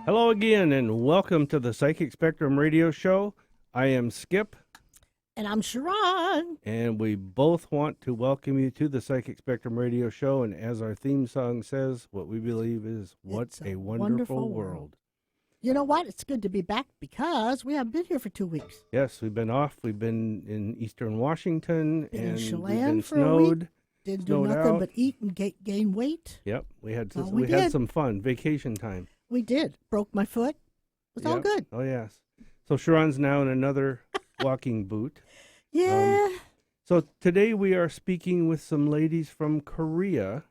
Hello again, and welcome to the Psychic Spectrum Radio Show. I am Skip. And I'm Sharon. And we both want to welcome you to the Psychic Spectrum Radio Show. And as our theme song says, what we believe is, what a wonderful world. You know what? It's good to be back because we haven't been here for 2 weeks. Yes, we've been off. We've been in eastern Washington, Been in and we've Chelan been for a week. snowed. Didn't do Snowed nothing out. but eat and gain weight. Yep, we had Oh, we had did. some fun, vacation time. We did. Broke my foot. It was all Yep. good. Oh, yes. So Sharon's now in another walking boot. Yeah. So today we are speaking with some ladies from Korea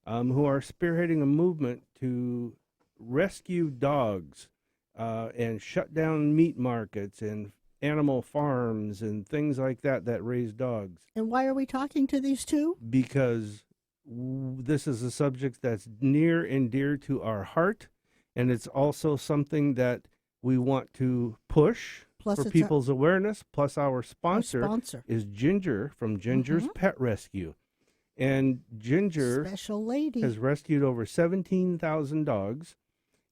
who are spearheading a movement to rescue dogs and shut down meat markets and animal farms and things like that raise dogs. And why are we talking to these two? Because this is a subject that's near and dear to our heart, and it's also something that we want to push Plus for it's people's awareness. Plus our our sponsor is Ginger from Ginger's Pet Rescue. And Ginger special lady. has rescued over 17,000 dogs.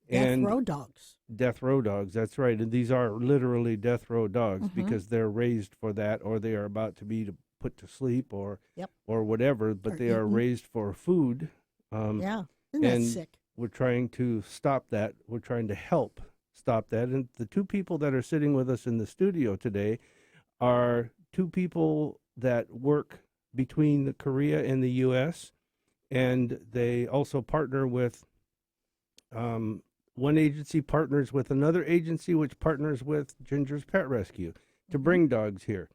Death row dogs. Death row dogs, that's right. And these are literally death row dogs because they're raised for that, or they are about to be put to sleep or whatever, but Or they are eaten. raised for food. Yeah. Isn't that and sick? We're trying to stop that. We're trying to help stop that. And the two people that are sitting with us in the studio today are two people that work between the Korea and the U.S., and they also partner with one agency partners with another agency, which partners with Ginger's Pet Rescue to bring dogs here.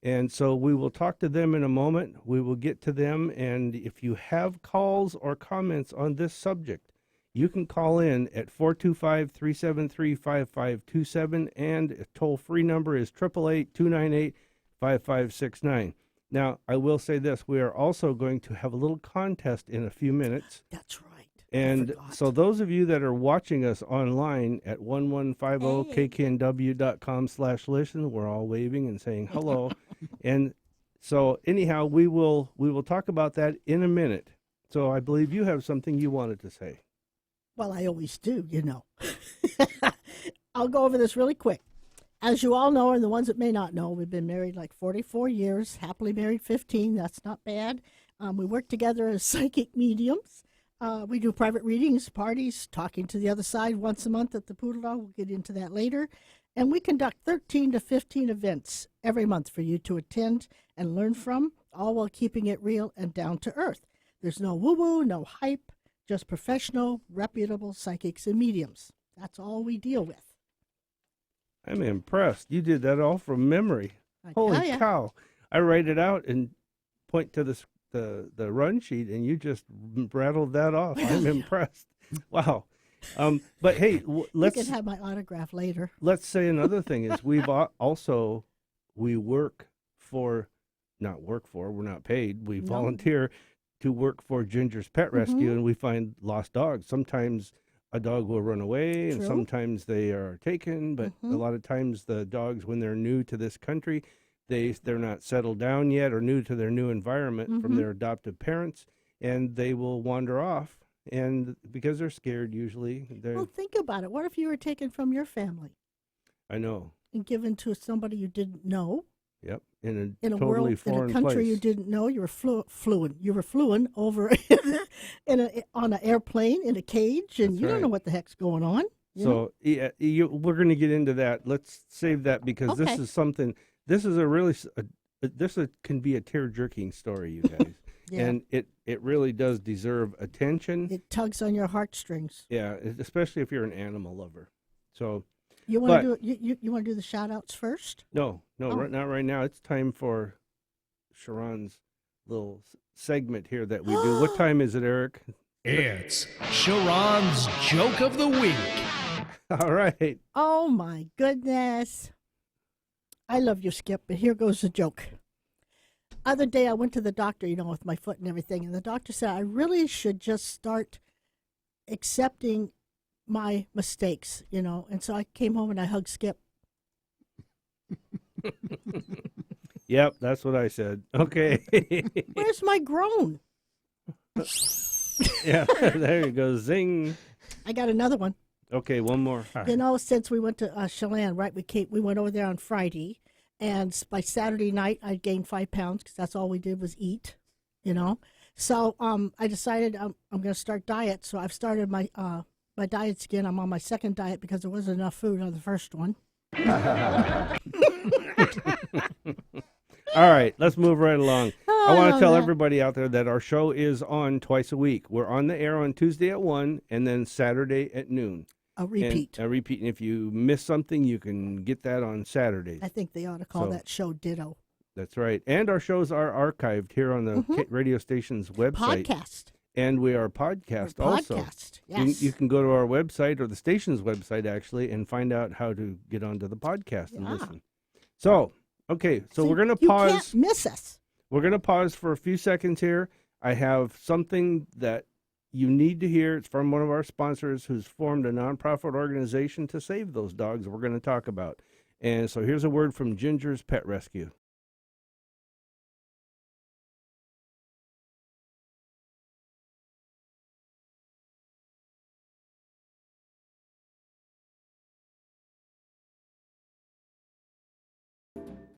And so we will talk to them in a moment. We will get to them. And if you have calls or comments on this subject, you can call in at 425-373-5527, and a toll-free number is 888-298-5569. Now, I will say this. We are also going to have a little contest in a few minutes. That's right. And so those of you that are watching us online at 1150kknw.com/listen, we're all waving and saying hello. And so anyhow, we will talk about that in a minute. So I believe you have something you wanted to say. Well, I always do, you know. I'll go over this really quick. As you all know, and the ones that may not know, we've been married like 44 years, happily married 15. That's not bad. We work together as psychic mediums. We do private readings, parties, talking to the other side once a month at the Poodle Dog. We'll get into that later. And we conduct 13 to 15 events every month for you to attend and learn from, all while keeping it real and down to earth. There's no woo-woo, no hype, just professional, reputable psychics and mediums. That's all we deal with. I'm impressed. You did that all from memory. Holy cow. I write it out and point to the run sheet, and you just rattled that off. I'm impressed. Wow. But hey, You can have my autograph later. Let's say another thing is we work for, we're not paid. We volunteer to work for Ginger's Pet Rescue, and we find lost dogs. Sometimes a dog will run away, and sometimes they are taken, but a lot of times the dogs, when they're new to this country, they're not settled down yet or new to their new environment from their adoptive parents, and they will wander off, and because they're scared usually. Well, think about it. What if you were taken from your family? I know. And given to somebody you didn't know? Yep, in a in a totally world, foreign in a country place. you didn't know. You were fluent over on an airplane in a cage, and That's you don't right. know what the heck's going on. You know? So we're going to get into that. Let's save that because this Okay. is something. This is can be a tear-jerking story, you guys, Yeah. and it really does deserve attention. It tugs on your heartstrings. Yeah, especially if you're an animal lover. So You want to do you want to do the shout outs first? no, Oh. not right now. It's time for Sharon's little segment here that we do. What time is it, Eric? It's Sharon's Joke of the Week. All right. Oh my goodness. I love you, Skip, but here goes the joke. Other day I went to the doctor, with my foot and everything, and the doctor said I really should just start accepting my mistakes, and so I came home and I hugged Skip. Yep, that's what I said. Okay. Where's my groan? Yeah, there you go. Zing. I got another one. Okay, one more. You know, since we went to Chelan, right? We went over there on Friday, and by Saturday night, I gained 5 pounds because that's all we did was eat. You know, so I decided I'm going to start diet. So I've started my diets again. I'm on my second diet because there wasn't enough food on the first one. All right, let's move right along. I want to love tell that. everybody out there that our show is on twice a week. We're on the air on Tuesday at 1 and then Saturday at noon. A repeat. And a repeat. And if you miss something, you can get that on Saturdays. I think they ought to call So- that show Ditto. That's right. And our shows are archived here on the radio station's website. Podcast. And we are podcast also. Podcast. Yes. You can go to our website or the station's website, actually, and find out how to get onto the podcast and Yeah. listen. So, okay, so we're going to You pause. can't miss us. We're going to pause for a few seconds here. I have something that you need to hear. It's from one of our sponsors who's formed a nonprofit organization to save those dogs we're going to talk about. And so here's a word from Ginger's Pet Rescue.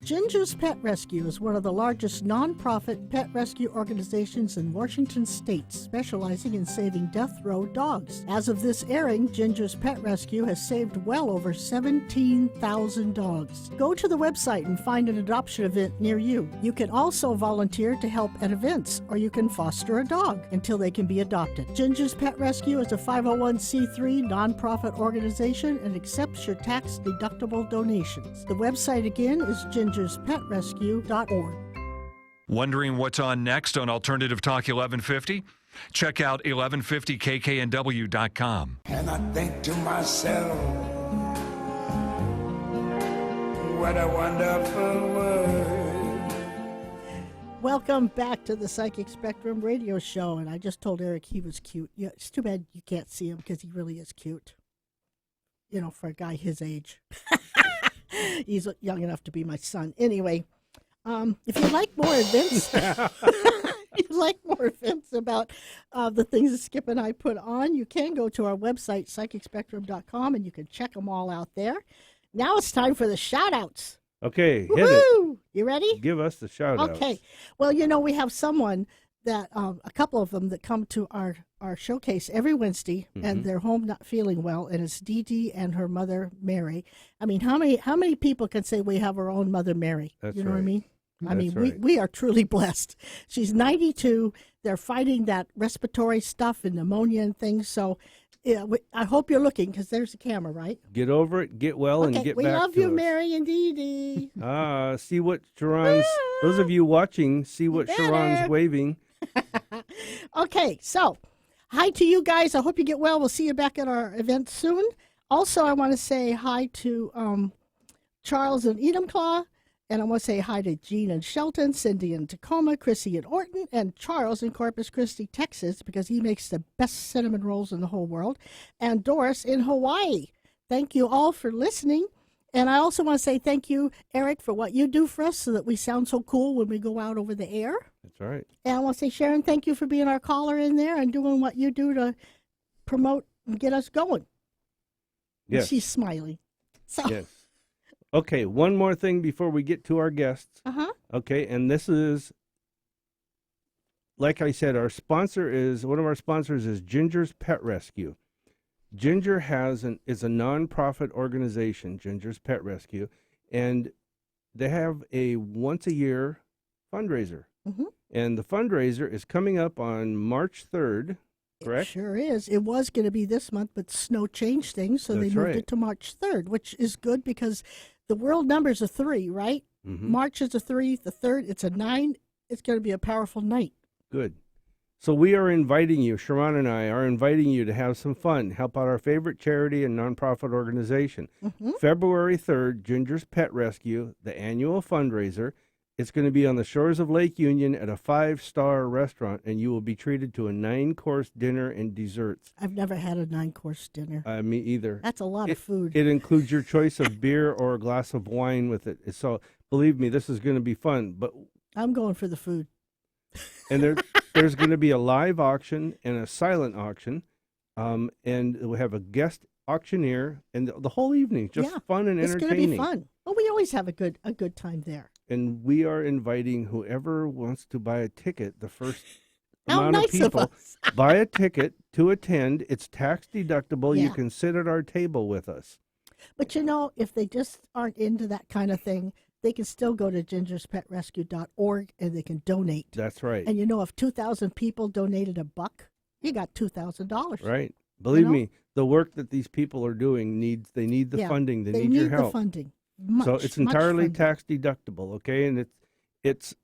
Ginger's Pet Rescue is one of the largest nonprofit pet rescue organizations in Washington state, specializing in saving death row dogs. As of this airing, Ginger's Pet Rescue has saved well over 17,000 dogs. Go to the website and find an adoption event near you. You can also volunteer to help at events, or you can foster a dog until they can be adopted. Ginger's Pet Rescue is a 501c3 nonprofit organization and accepts your tax-deductible donations. The website again is gingerspetrescue.org. Wondering what's on next on Alternative Talk 1150? Check out 1150kknw.com. And I think to myself, what a wonderful world. Welcome back to the Psychic Spectrum radio show. And I just told Eric he was cute. Yeah, it's too bad you can't see him because he really is cute. You know, for a guy his age. He's young enough to be my son. Anyway, if you'd like more events, about the things that Skip and I put on, you can go to our website, psychicspectrum.com, and you can check them all out there. Now it's time for the shout-outs. Okay, hit Woohoo! You ready? it. Give us the shout-outs. Okay. Well, you know, we have someone that, a couple of them that come to our showcase every Wednesday, and they're home not feeling well, and it's Dee Dee and her mother, Mary. I mean, how many people can say we have our own mother, Mary? That's you know what I right. mean? I That's mean, right. we are truly blessed. She's 92. They're fighting that respiratory stuff and pneumonia and things. So yeah, I hope you're looking, because there's the camera, right? Get over it, get well, and Okay, get we back love to you, us. Mary and Dee Dee. See what Sharon's, those of you watching, see what better. Sharon's waving. Okay, so hi to you guys. I hope you get well. We'll see you back at our event soon. Also, I want to say hi to Charles and Enumclaw, and I want to say hi to Jean and Shelton, Cindy in Tacoma, Chrissy in Orton, and Charles in Corpus Christi, Texas, because he makes the best cinnamon rolls in the whole world, and Doris in Hawaii. Thank you all for listening. And I also want to say thank you, Eric, for what you do for us so that we sound so cool when we go out over the air. That's right. And I want to say, Sharon, thank you for being our caller in there and doing what you do to promote and get us going. And Yes. she's smiling. So, Yes. Okay, one more thing before we get to our guests. uh-huh. Okay, and this is, like I said, one of our sponsors is Ginger's Pet Rescue. Ginger is a nonprofit organization, Ginger's Pet Rescue, and they have a once a year fundraiser. Mhm. And the fundraiser is coming up on March 3rd, It correct? sure is. It was going to be this month, but snow changed things, so they That's moved right. it to March 3rd, which is good because the world numbers are 3, right? Mhm. March is a 3, the 3rd, it's a 9. It's going to be a powerful night. Good. So we are inviting you, Sharon and I are inviting you to have some fun, help out our favorite charity and nonprofit organization. February 3rd, Ginger's Pet Rescue, the annual fundraiser. It's going to be on the shores of Lake Union at a 5-star restaurant, and you will be treated to a 9-course dinner and desserts. I've never had a 9-course dinner. Me either. That's a lot of food. It includes your choice of beer or a glass of wine with it. So believe me, this is going to be fun. But I'm going for the food. and there's going to be a live auction and a silent auction, and we'll have a guest auctioneer, and the whole evening, just Yeah, fun and it's going to entertaining. be fun. Well, we always have a good time there. And we are inviting whoever wants to buy a ticket, the first How amount of nice of people, us. buy a ticket to attend. It's tax deductible. You Yeah. can sit at our table with us. But if they just aren't into that kind of thing, they can still go to gingerspetrescue.org and they can donate. That's right. And if 2,000 people donated $1, you got $2,000. Right. Believe know? me, the work that these people are doing they need the Yeah, funding. They They need your the help. funding. So Much, it's much entirely funding. tax deductible, okay? And it's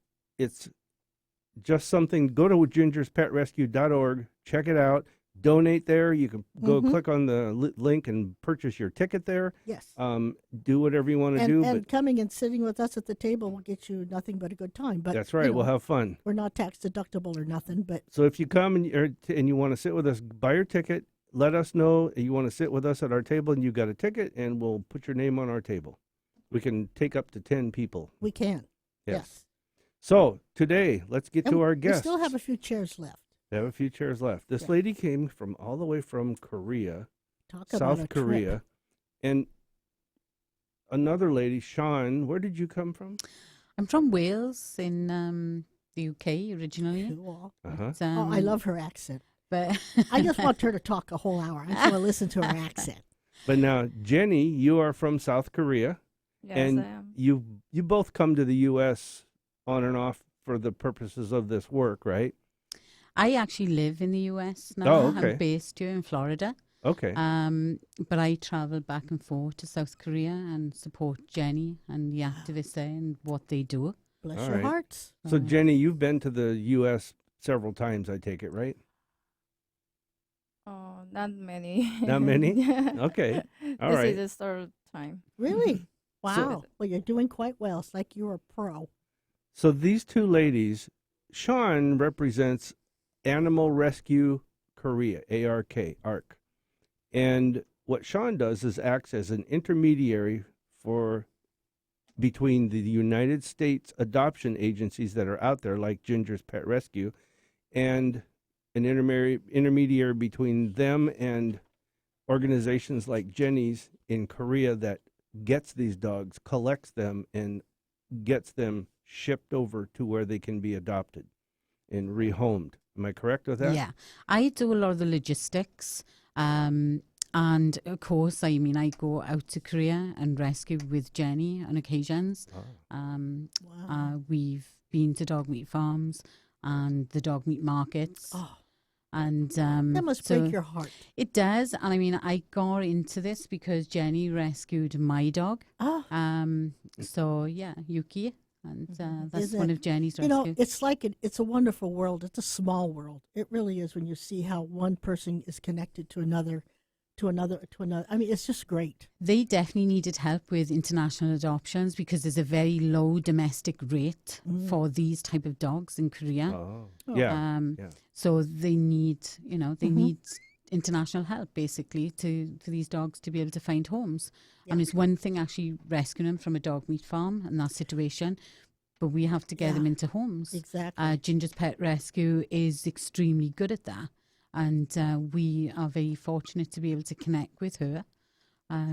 just something. Go to gingerspetrescue.org, check it out, donate there. You can go click on the link and purchase your ticket there. Yes. Do whatever you want to do, And but coming and sitting with us at the table will get you nothing but a good time. But that's right. We'll have fun. we're not tax deductible or nothing, but So if you come and you want to sit with us, buy your ticket. Let us know you want to sit with us at our table, and you got a ticket, and we'll put your name on our table. We can take up to 10 people. we can. Yes. So today, let's get And to our we guests. still have a few chairs left. We have a few chairs left. This Yeah. lady came from all the way from Korea, Talk about a South trip. Korea, and another lady, Sean. Where did you come from? I'm from Wales in the UK originally. Cool. Uh-huh. But, Oh, I love her accent. But I just want her to talk a whole hour. I just want to listen to her accent. But now, Jenny, you are from South Korea, Yes, and I am. you both come to the U.S. on and off for the purposes of this work, right? I actually live in the US now. Oh, okay. I'm based here in Florida. Okay. But I travel back and forth to South Korea and support Jenny and the activists there and what they do. Bless All your right. hearts. So, Jenny, you've been to the U.S. several times, I take it, right? Oh, not many. Not many? Yeah. Okay. All this right. is the third time. Really? Wow. So- Well, you're doing quite well. It's like you're a pro. So these two ladies, Sean represents Animal Rescue Korea, ARK. And what Sean does is acts as an intermediary between the United States adoption agencies that are out there, like Ginger's Pet Rescue, and an intermediary between them and organizations like Jenny's in Korea that gets these dogs, collects them, and gets them shipped over to where they can be adopted and rehomed. Am I correct with that? Yeah. I do a lot of the logistics. And of course, I go out to Korea and rescue with Jenny on occasions. Wow. We've been to dog meat farms and the dog meat markets. Oh, And that must so break your heart. It does. And I got into this because Jenny rescued my dog. Ah, So yeah, Yuki. And that's Is one it- of Jenny's you know, rescues. it's like it's a wonderful world. It's a small world. It really is when you see how one person is connected to another, to another. I mean, it's just great. They definitely needed help with international adoptions because there's a very low domestic rate for these type of dogs in Korea. Oh, yeah. Yeah. So they need, they need international help basically for these dogs to be able to find homes. And it's one thing actually rescuing them from a dog meat farm in that situation, but we have to get them into homes. Exactly. Ginger's Pet Rescue is extremely good at that. And we are very fortunate to be able to connect with her.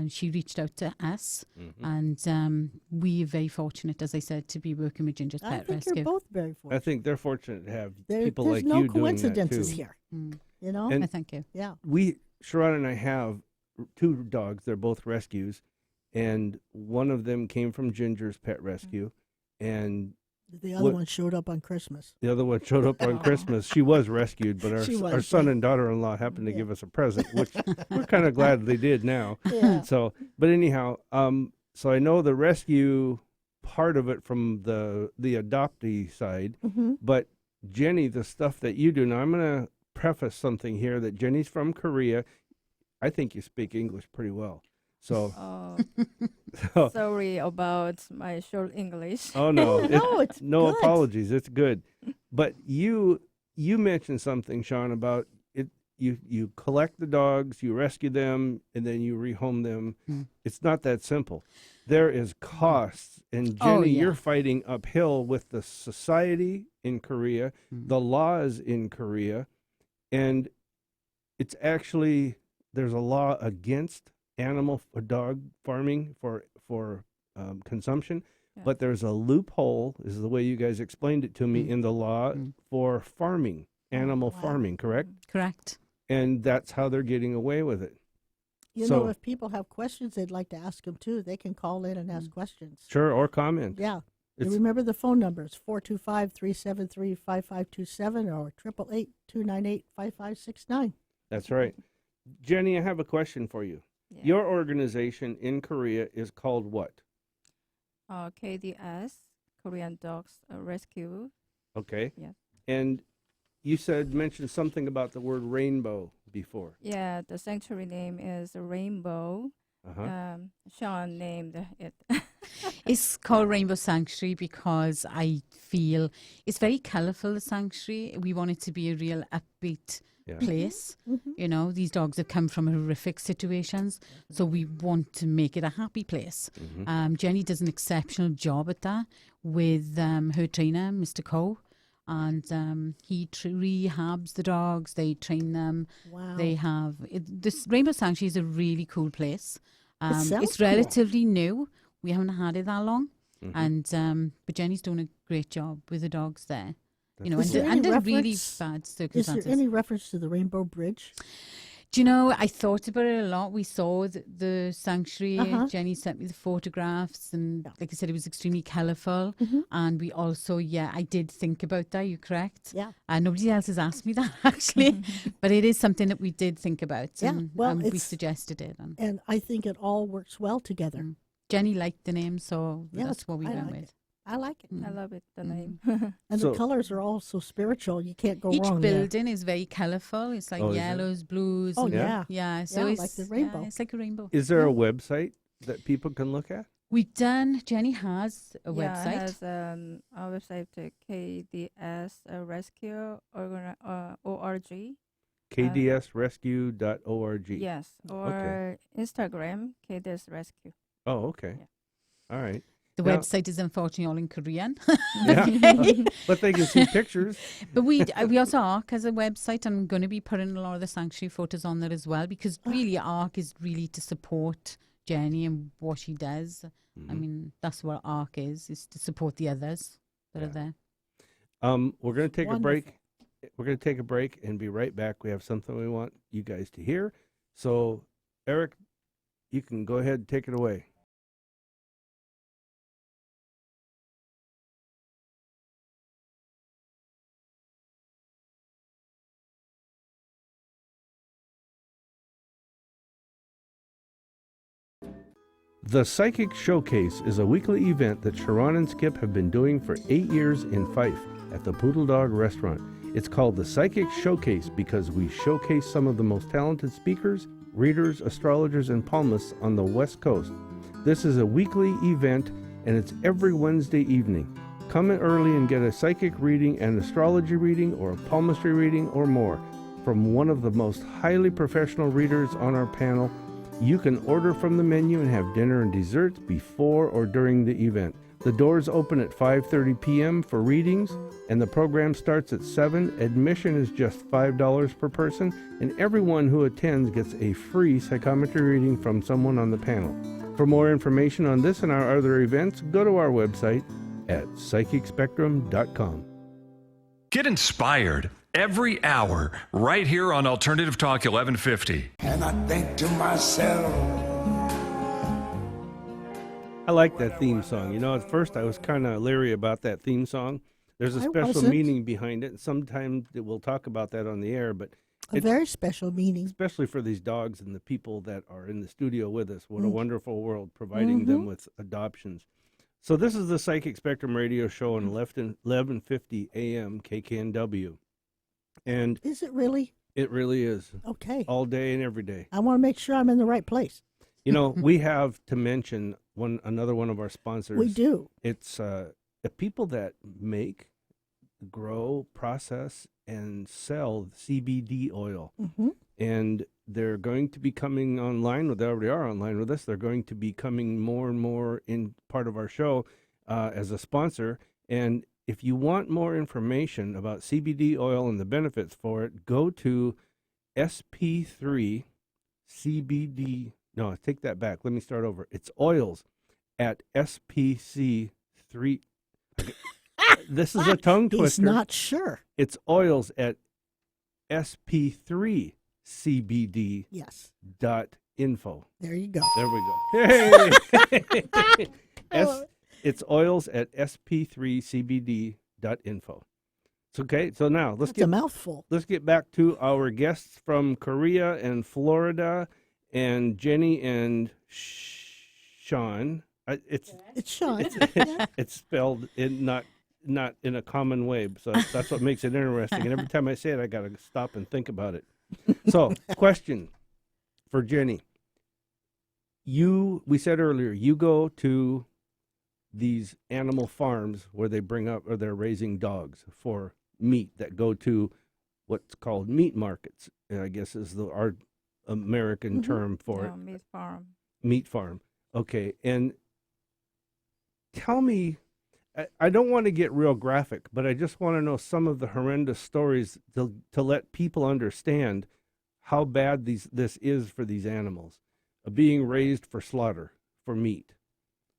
She reached out to us, and we are very fortunate, as I said, to be working with Ginger's I Pet think Rescue. you're both very fortunate. I think they're fortunate to have There's people like no you doing that coincidences too. here. Mm. You know? And- Thank you. Yeah. Sharon and I have two dogs. They're both rescues, and one of them came from Ginger's Pet Rescue, and The other What- one showed up on Christmas. the other one showed up on Christmas. She was rescued, but She our was, son yeah. and daughter-in-law happened to Yeah. give us a present, which we're kind of glad they did now. Yeah. So, but anyhow, so I know the rescue part of it from the adoptee side, Mm-hmm. but Jenny, the stuff that you do now, I'm going to preface something here that Jenny's from Korea. I think you speak English pretty well. So, Oh, so sorry about my short English. oh no, No, it's no good. apologies. It's good. But you mentioned something, Sean, about it. You collect the dogs, you rescue them, and then you rehome them. Mm. It's not that simple. There is costs, and Jenny, Oh, yeah. you're fighting uphill with the society in Korea, Mm. the laws in Korea, and it's actually there's a law against dog farming for consumption, Yeah. but there's a loophole, is the way you guys explained it to me, in the law for farming, animal wow. farming, correct? Correct. And that's how they're getting away with it. You So- know, if people have questions they'd like to ask them too, they can call in and ask questions. Sure, or comment. Yeah. You It's- remember the phone numbers, 425-373-5527 or 888-298-5569. That's right. Jenny, I have a question for you. Yeah. Your organization in Korea is called what? KDS, Korean Dogs Rescue. Okay. Yes. And you mentioned something about the word rainbow before. Yeah, the sanctuary name is Rainbow. Uh-huh. Sean named it. It's called Rainbow Sanctuary because I feel it's very colourful, the sanctuary. We want it to be a real upbeat Yeah. place. Mm-hmm. You know, these dogs have come from horrific situations, so we want to make it a happy place. Mhm. Jenny does an exceptional job at that with her trainer, Mr. Coe, and he rehabs the dogs. They train them. Wow. They have this Rainbow Sanctuary is a really cool place. sounds It's cool. relatively new. We haven't had it that long, Mhm. and but Jenny's doing a great job with the dogs there. You know, Is there any under really reference- bad Is circumstances. there any reference to the Rainbow Bridge? Do you know, I thought about it a lot. We saw the sanctuary. Uh-huh. Jenny sent me the photographs, and Yeah. like I said, it was extremely colourful. Mhm. And we also, I did think about that. You're correct. Yeah. Nobody else has asked me that actually, but it is something that we did think about. Yeah, And, well, and we it's- suggested it. And And I think it all works well together. Jenny liked the name, so Yeah, that's what we I went like with. I like it. I love it, the Mhm. name. And So- the colors are all so spiritual. You can't go Each wrong there. building is very colourful. It's like Oh, is it? yellows, blues. Oh, and- yeah. Yeah, so Yeah, it's like the rainbow. Yeah, it's like a rainbow. Is there a Yeah. website that people can look at? Jenny has a website. Yeah, it has our website, KDS Rescue org. kdsrescue.org. Yes, or Instagram, KDS Rescue. Oh, okay. Yeah. All right. The Now- website is unfortunately all in Korean. Yeah. Okay. But they can see pictures. But we also ARC has a website. I'm going to be putting a lot of the sanctuary photos on there as well because really ARC is really to support Jenny and what she does. I mean, that's what ARC is to support the others that Yeah. are there. We're going to take a break. Wonderful. We're going to take a break and be right back. We have something we want you guys to hear. So, Eric, you can go ahead and take it away. The Psychic Showcase is a weekly event that Sharon and Skip have been doing for 8 years in Fife at the Poodle Dog Restaurant. It's called the Psychic Showcase because we showcase some of the most talented speakers, readers, astrologers, and palmists on the West Coast. This is a weekly event and it's every Wednesday evening. Come in early and get a psychic reading, an astrology reading, or a palmistry reading, or more from one of the most highly professional readers on our panel. You can order from the menu and have dinner and desserts before or during the event. The doors open at 5:30 p.m. for readings, and the program starts at 7. Admission is just $5 per person, and everyone who attends gets a free psychometry reading from someone on the panel. For more information on this and our other events, go to our website at psychicspectrum.com. Get inspired every hour right here on Alternative Talk 1150. And I think to myself, I like that theme song. You know, at first I was kind of leery about that theme song. There's a I special wasn't. meaning behind it, and sometimes we'll talk about that on the air, but A very special meaning. especially for these dogs and the people that are in the studio with us. What a Mm. wonderful world providing them with adoptions. So this is the Psychic Spectrum radio show on 1150 AM KKNW. And Is it really? it really is Okay. all day and every day. I want to make sure I'm in the right place. You know, we have to mention another one of our sponsors. We do. It's the people that make, grow, process, and sell CBD oil. Hmm. And they're going to be coming online. They already are online with us. They're going to be coming more and more in part of our show as a sponsor. And if you want more information about CBD oil and the benefits for it, go to sp3 CBD. No, take that back. Let me start over. It's oils at SPC3. This is a tongue He's twister. not sure. It's oils at SP3CBD Yes. .info. There you go. There we go. Hey! I love it. It's oils at SP3CBD.info. It's okay. So now let's That's a mouthful. get back to our guests from Korea and Florida, and Jenny and Sean. It's Sean. Yeah. it's spelled in not in a common way, so that's what makes it interesting. And every time I say it, I got to stop and think about it. So, question for Jenny: we said earlier, you go to these animal farms where they bring up or they're raising dogs for meat that go to what's called meat markets. I guess is our American term for it. Meat farm. Meat farm. Okay, and tell me, I don't want to get real graphic, but I just want to know some of the horrendous stories to let people understand how bad this is for these animals, being raised for slaughter, for meat.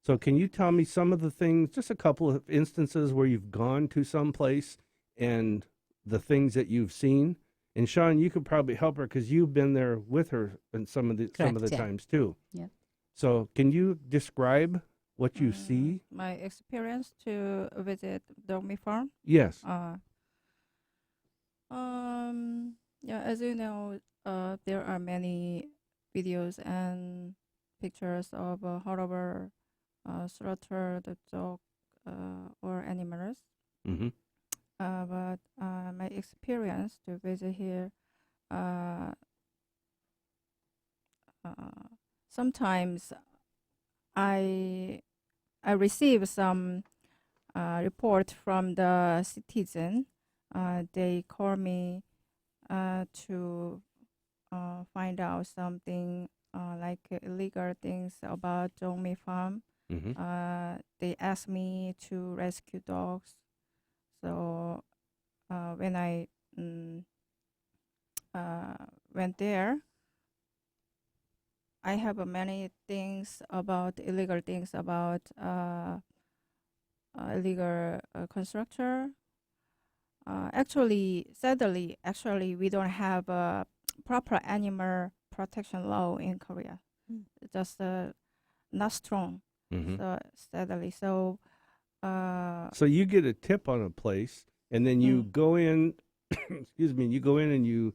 So can you tell me some of the things, just a couple of instances where you've gone to some place and the things that you've seen? And Sean, you could probably help her because you've been there with her in some of the Correct, yeah. times too. Yeah. So can you describe what you see? My experience to visit dog meat farm. Yes. Yeah, as you know, there are many videos and pictures of horrible slaughtered dog or animals. Mm-hmm. But my experience to visit here, sometimes I receive some report from the citizen. They call me to find out something like illegal things about dog meat farm. Mm-hmm. They ask me to rescue dogs. So when I went there, I have many things about illegal things about illegal constructor. Sadly, we don't have a proper animal protection law in Korea. Just not strong. Mm-hmm. So sadly, so. So you get a tip on a place, and then you go in. Excuse me. You go in and you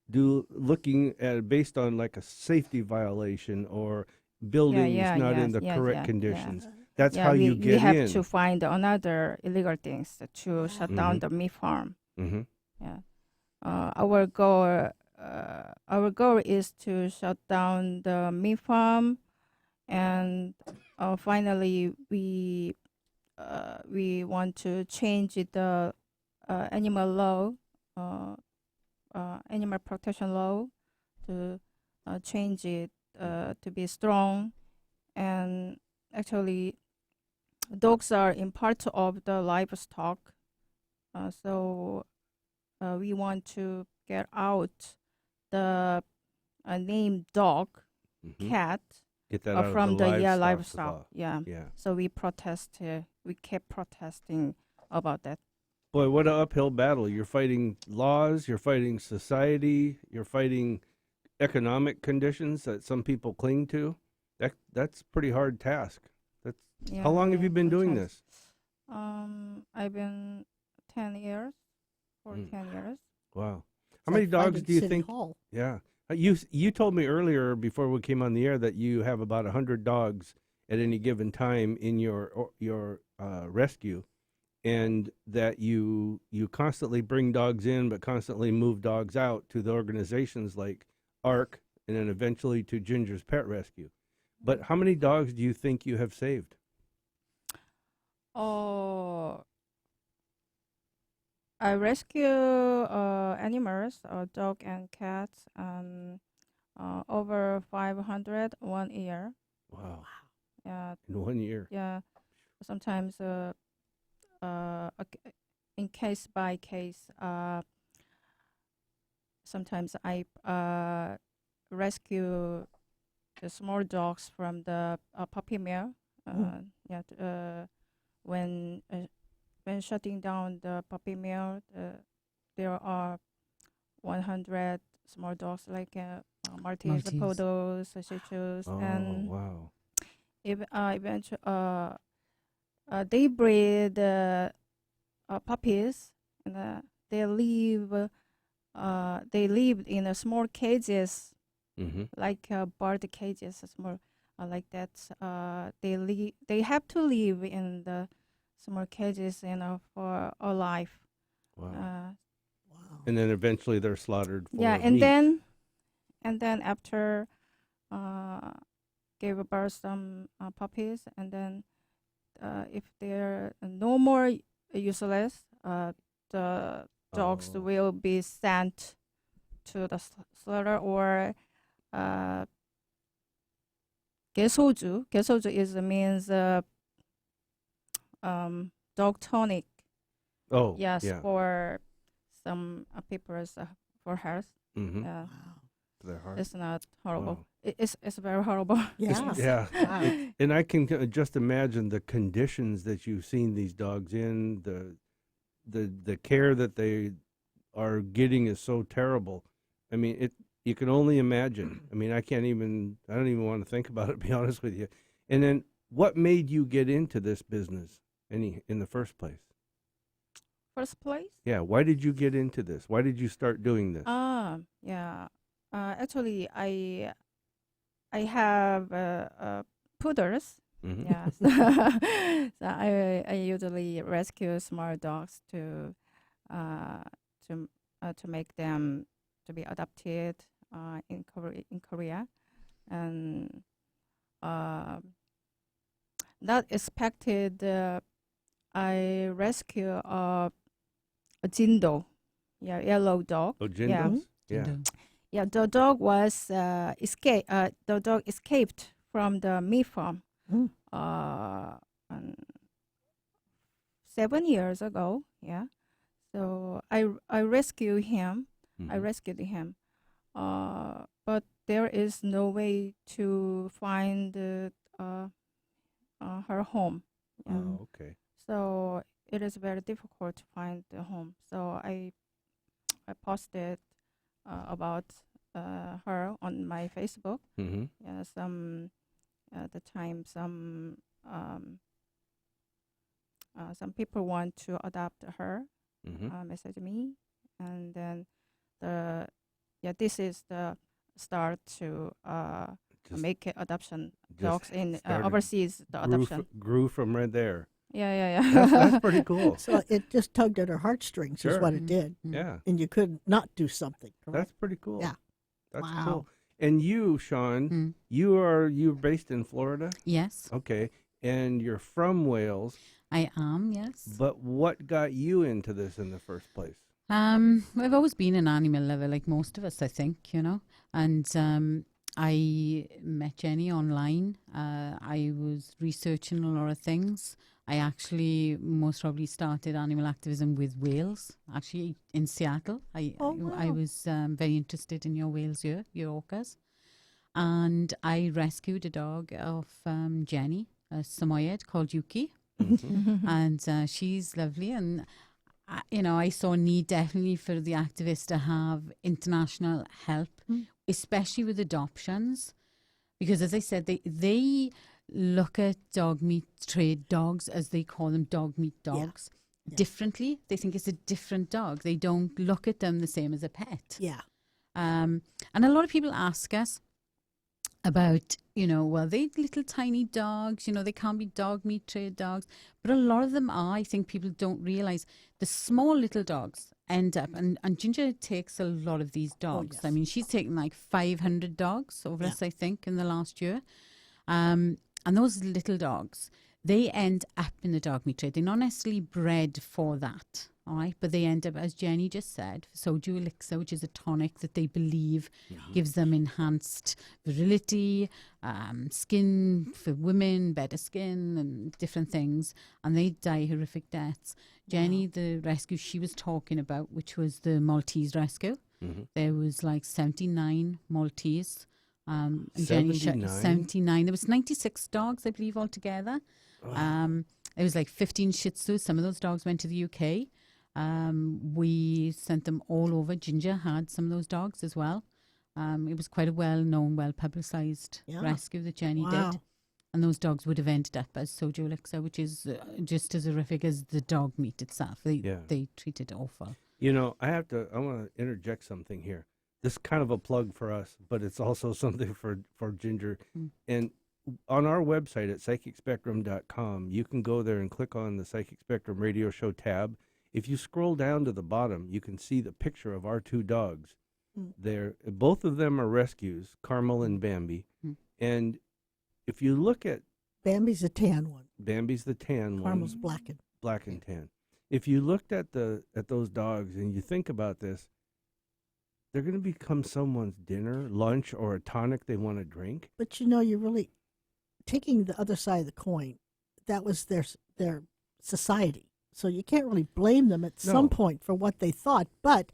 do looking at it based on like a safety violation or buildings not in the correct conditions. That's how you get in. We have to find another illegal things to shut down the meat farm. Mm-hmm. Yeah, our goal is to shut down the meat farm, and finally we want to change the animal law, animal protection law, to change it to be strong. And actually, dogs are in part of the livestock, so we want to get out the name dog, cat. Get that out from of the livestock. livestock. Yeah. Yeah. So we protest. We kept protesting about that. Boy, what an uphill battle. You're fighting laws, you're fighting society, you're fighting economic conditions that some people cling to. That's a pretty hard task. How long have you been doing this? I've been 10 years, 10 years. Wow. How many dogs do you think? Hall. Yeah. You told me earlier before we came on the air that you have about 100 dogs at any given time in your rescue, and that you constantly bring dogs in but constantly move dogs out to the organizations like ARC and then eventually to Ginger's Pet Rescue. But how many dogs do you think you have saved? Oh, I rescue animals, dog and cats, over 500 1 year. Wow. Yeah. In 1 year. Yeah. Sometimes in case by case, sometimes I rescue the small dogs from the puppy mill. When shutting down the puppy mill, there are 100 small dogs like Maltese, Maltese. Poodles, Shih Tzus, Oh, and wow. eventually they breed puppies, and they live in a small cages, Mm-hmm. like bird cages, small like that. They have to live in the small cages, for a life. Wow. Wow. And then eventually they're slaughtered for And meat. then after gave birth some puppies, and then if they're no more useless, the dogs Oh. will be sent to the slaughter, or 개소주. 개소주 means dog tonic. Oh, Yes, yeah. for some people's for health. Mm-hmm. Yeah, Their heart. it's not horrible. Wow. It's very horrible. Yeah. Yeah. Wow. And I can just imagine the conditions that you've seen these dogs in. The care that they are getting is so terrible. I mean, you can only imagine. I mean, I don't even want to think about it, to be honest with you. And then what made you get into this business in the first place? First place. Yeah, why did you get into this? Why did you start doing this? Yeah. Actually, I have poodles. Mhm. Yes. So I usually rescue small dogs to make them to be adopted in Korea, and not expected. I rescue a jindo, yellow dog. Oh, Yeah. Jindos? Yeah. Jindo. Yeah, the dog was The dog escaped from the meat farm. Mm. 7 years ago. Yeah, so I rescued him. I Mhm. rescued him. But there is no way to find her home. Yeah. Oh, okay. So it is very difficult to find the home. So I posted about her on my Facebook. Mm-hmm. Yeah, some people want to adopt her. Mm-hmm. Message me, and then this is the start to Just make adoption just dogs in started- overseas. The adoption. grew from right there. Yeah. That's pretty cool. So it just tugged at her heartstrings, is Sure. what it did. Yeah, And you could not do something. Correct? that's pretty cool. Yeah. That's Wow. cool. And you, Sean, Mm. you're based in Florida? Yes, Okay. And you're from Wales, I am. Yes. but what got you into this in the first place? I've always been an animal lover, like most of us, I think, and I met Jenny online. I was researching a lot of things. I actually most probably started animal activism with whales, actually in Seattle. I wow. was very interested in your whales here, your orcas. And I rescued a dog of Jenny, a Samoyed called Yuki. And she's lovely. And, I saw a need definitely for the activists to have international help, especially with adoptions. Because as I said, they look at dog meat trade dogs, as they call them, dog meat dogs, Yeah. differently. They think it's a different dog. They don't look at them the same as a pet. Yeah. And a lot of people ask us about, well, they little tiny dogs, they can't be dog meat trade dogs. But a lot of them are. I think people don't realize the small little dogs end up, and Ginger takes a lot of these dogs. yes. I mean, she's taken like 500 dogs over Yeah. us, I think, in the last year. And those little dogs, they end up in the dog meat trade. They're not necessarily bred for that, all right? But they end up, as Jenny just said, soju elixir, which is a tonic that they believe gives them enhanced virility, skin for women, better skin, and different things. And they die horrific deaths. Jenny, the rescue she was talking about, which was the Maltese rescue, There was like 79 Maltese. And Jenny 79. There was 96 dogs, I believe, altogether. It was like 15 Shih Tzus. Some of those dogs went to the UK. We sent them all over. Ginger had some of those dogs as well. It was quite a well-known, well-publicized rescue that Jenny did. And those dogs would have ended up as Sojo Elixir, which is just as horrific as the dog meat itself. They treat it awful. You know, I want to interject something here. This is kind of a plug for us, but it's also something for Ginger. And on our website at psychicspectrum.com, you can go there and click on the Psychic Spectrum Radio Show tab. If you scroll down to the bottom, you can see the picture of our two dogs. Both of them are rescues, Carmel and Bambi. And if you look at... Bambi's the tan one. Bambi's the tan one. Carmel's black and tan. If you looked at those dogs and you think about this, they're going to become someone's dinner, lunch, or a tonic they want to drink. But you know, you're really taking the other side of the coin. That was their society. So you can't really blame them at some point for what they thought. But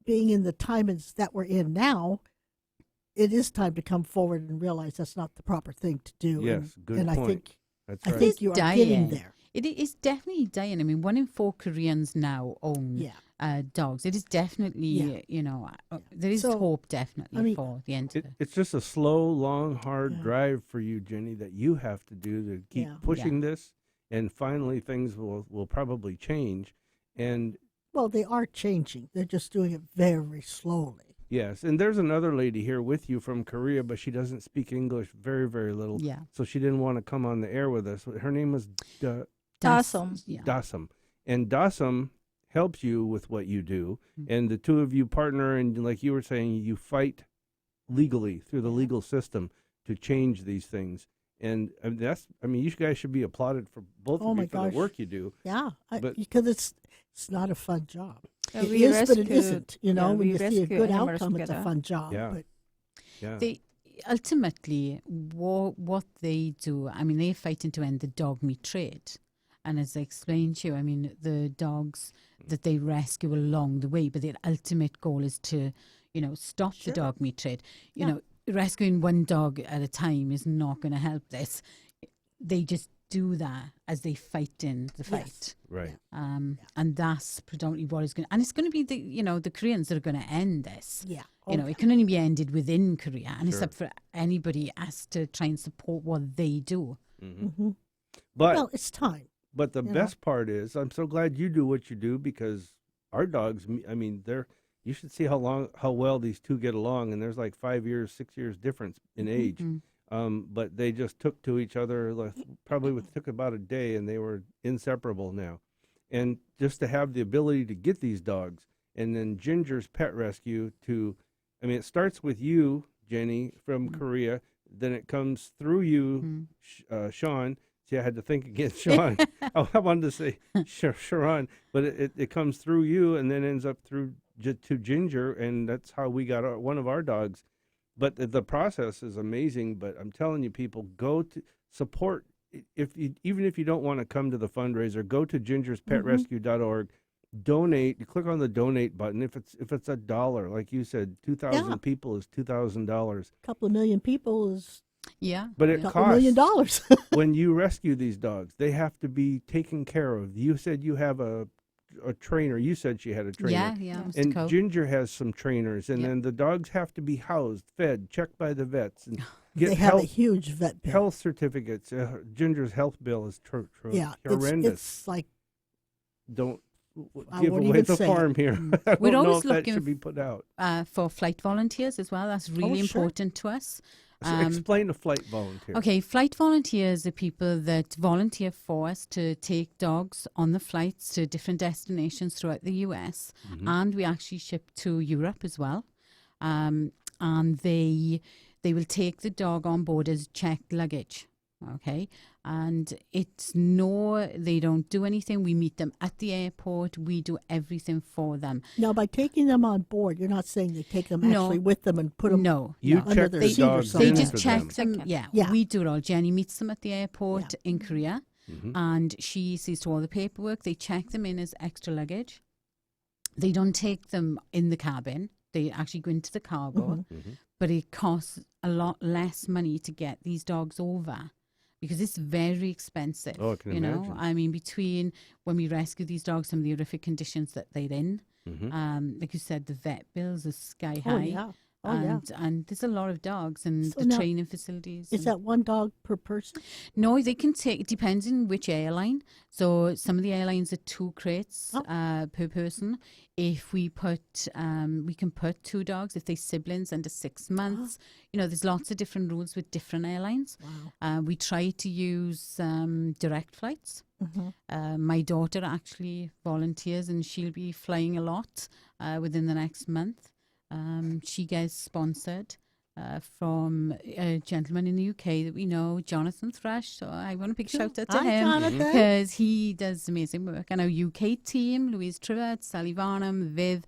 being in the times that we're in now, it is time to come forward and realize that's not the proper thing to do. Yes, good point. I think you are getting there. It is definitely dying. I mean, 1 in 4 Koreans now own dogs. It is definitely, there is hope definitely for the end of it. It's just a slow, long, hard drive for you, Jenny, that you have to do to keep pushing this. And finally, things will probably change. And well, they are changing. They're just doing it very slowly. Yes, and there's another lady here with you from Korea, but she doesn't speak English very, very little. Yeah. So she didn't want to come on the air with us. Her name was Dasum. Dasum. And Dasum helps you with what you do. And the two of you partner, and like you were saying, you fight legally through the legal system to change these things. And you guys should be applauded for both of you for the work you do. Yeah, because it's not a fun job. It is, but it isn't. You know, when you see a good outcome, it's a fun job. Yeah. They ultimately what they do. I mean, they're fighting to end the dog meat trade. And as I explained to you, I mean, the dogs that they rescue along the way, but their ultimate goal is to, stop the dog meat trade. You know, rescuing one dog at a time is not going to help this. They just do that as they fight in the fight. Yes. Right. And that's predominantly what is going to, and it's going to be the Koreans that are going to end this. Yeah. It can only be ended within Korea, and it's up for anybody has to try and support what they do. But it's time. But the best part is, I'm so glad you do what you do, because our dogs, I mean, you should see how well these two get along, and there's like 5 years, 6 years difference in age. But they just took to each other, took about a day, and they were inseparable now. And just to have the ability to get these dogs, and then Ginger's Pet Rescue it starts with you, Jenny, from Korea, then it comes through you, Sean. See, I had to think again, Sean. I wanted to say Sharon, but it comes through you and then ends up through to Ginger, and that's how we got one of our dogs. But the process is amazing. But I'm telling you, people, go to support. Even if you don't want to come to the fundraiser, go to gingerspetrescue.org. Donate. You click on the donate button. If it's $1, like you said, 2,000 people is $2,000. A couple of million people is. Yeah. But it costs $2 million. when you rescue these dogs. They have to be taken care of. You said you have a trainer. You said she had a trainer. Yeah. And Ginger has some trainers. And then the dogs have to be housed, fed, checked by the vets. And they have a huge vet bill. Health certificates. Ginger's health bill is horrendous. It's like... Don't give away the farm here. I We're don't know always if that looking should be put out. For flight volunteers as well. That's really important to us. So explain a flight volunteer. Okay, flight volunteers are people that volunteer for us to take dogs on the flights to different destinations throughout the US, and we actually ship to Europe as well. And they will take the dog on board as checked luggage. Okay, and they don't do anything. We meet them at the airport. We do everything for them. Now, by taking them on board, you're not saying they take them actually with them and put them under their seat or something. They just check them. Yeah, we do it all. Jenny meets them at the airport in Korea, and she sees to all the paperwork. They check them in as extra luggage. They don't take them in the cabin. They actually go into the cargo, Mm-hmm. but it costs a lot less money to get these dogs over because it's very expensive. Oh, I can you know, imagine. I mean, between when we rescue these dogs, some of the horrific conditions that they're in, like you said, the vet bills are sky high. Oh, yeah. Oh, yeah. And there's a lot of dogs and So the now, training facilities. Is and- that one dog per person? No, they can take, it depends on which airline. So some of the airlines are 2 crates per person. If we put, we can put 2 dogs if they're siblings under 6 months. You know, there's lots of different rules with different airlines. Wow. We try to use direct flights. My daughter actually volunteers and she'll be flying a lot within the next month. She gets sponsored from a gentleman in the UK that we know, Jonathan Thrush. So I want a big shout out to Hi, him Jonathan. because he does amazing work. And our UK team, Louise Trivett, Sally Varnum, Viv,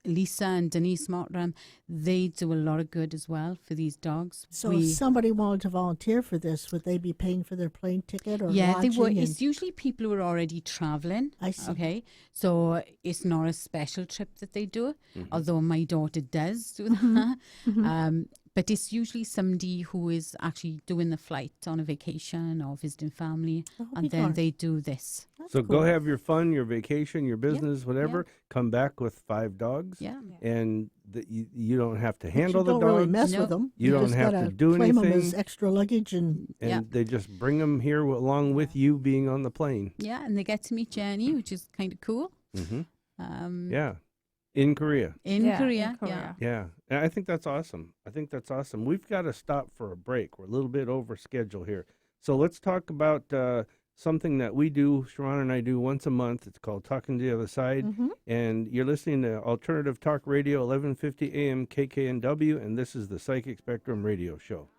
Lisa and Denise Mottram, they do a lot of good as well for these dogs. So if somebody wanted to volunteer for this, would they be paying for their plane ticket or yeah, they lodging? would. and- It's usually people who are already traveling. I see. Okay, so it's not a special trip that they do, although my daughter does do that. But it's usually somebody who is actually doing the flight on a vacation or visiting family, I'll be and then darned. they do this. That's So cool. go have your fun, your vacation, your business, whatever. Come back with 5 dogs. Yeah. And you don't have to But handle you the don't dogs. really mess No. with them. You don't just have to gotta do claim 'em as anything. extra luggage and And Yeah. they just bring them here along with you being on the plane. Yeah, and they get to meet Jenny, which is kind of cool. Mm-hmm. Yeah. In Korea. In Yeah, in Korea, Korea. Yeah. And I think that's awesome. We've got to stop for a break. We're a little bit over schedule here. So let's talk about something that we do, Sharon and I do once a month. It's called Talking to the Other Side. And you're listening to Alternative Talk Radio, 1150 AM KKNW, and this is the Psychic Spectrum Radio Show.